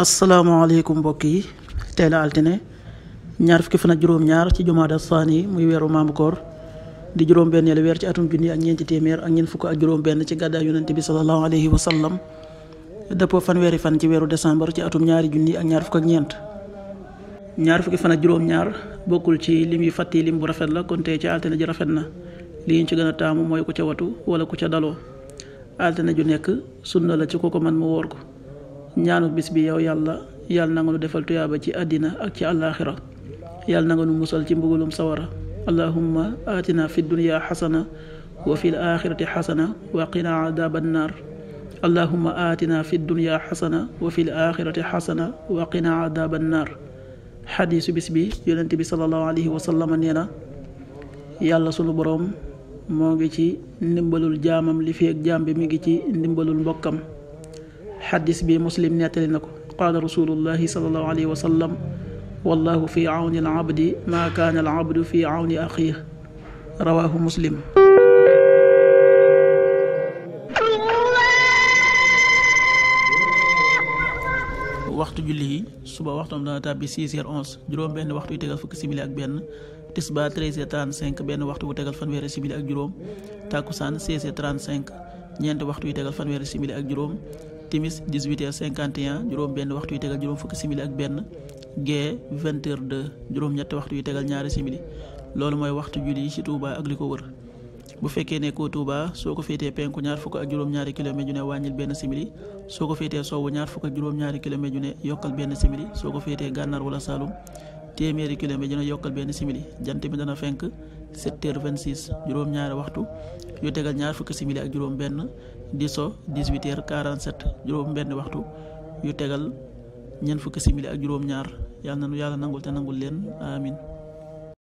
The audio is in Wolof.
asalaamaaleykum mbokk yi tey la altine ñaar fukki fan ak juróom-ñaar ci jumaada saani muy weeru maamu koor di juróom-benneelu weer ci atum junni ak ñeenti téeméer ak ñeent fukk ak juróom-benn ci gàddaay yonente bi sallallahu alayhi wa sallam dëppoo fanweeri fan ci weeru décembre ci atum ñaari junni ak ñaar fukk ak ñeent. ñaar fukki fan ak juróom-ñaar bokkul ci lim yu fàtti lim bu rafet la kon tey ci altine ji rafet na li ñu ci gën a taamu mooy ku ca watu wala ku ca daloo. altine ju nekk sunna la ci ku ko man mu woor ko. ñaanu bis bi yow yàlla na nga nu defal tuyaaba ci àddina ak ci àllaaxira yàlla na nga nu musal ci mbugulum sawara allahumma atina fi dunya xasana wa fi l-axirati xasana wa qina adaban naar allahumma atina fi dunya xasana wa fi l-axirati xasana wa qina adaban naar. xadiisu bis bi yonent bi sallallahu alayhi wa sallam nee na yàlla sunu boroom moo ngi ci ndimbalul jaamam li fi ak jaam bi mi ngi ci ndimbalul mbokkam. xaddis bi muslim nettali na ko qaala rasulullahi sallallahu alayhi wa sallam wallahu fi awni al abdi maa kaana al abdu fi awni axiih rawaahu muslim. waxtu julli yi suba waxtoom dana tàbbi 6h11 juróom benn waxtu yu tegal fukki simili ak benn tisbaar 13h35 benn waxtu bu tegal fanweeri simili ak juróom takkusaan 16h35 ñeenti waxtu yu tegal fanweeri simili ak juróom timis 18h51 juróom benn waxtu yu tegal juróom fukki simili ak benn gee 20h02 juróom ñetti waxtu yu tegal ñaari simili loolu mooy waxtu julli yi ci Touba ak li ko wër. bu fekkee ne ko Touba soo ko féetee penku ñaar fukk ak juróom-ñaari kilomètre ju ne wàññil benn simili soo ko féetee sowwu ñaar fukk ak juróom-ñaari kilomètre ju ne yokkal benn simili soo ko féetee gànnaar wala Saloum téeméeri kilomètre ju ne yokkal benn simili jant bi dana fenk 7h26 juróom-ñaari waxtu yu tegal ñaar fukki simili ak juróom benn di so 18h47 juróom benn waxtu yu tegal ñeent fukki simili ak juróom ñaar yàlla nangul te nangul leen amin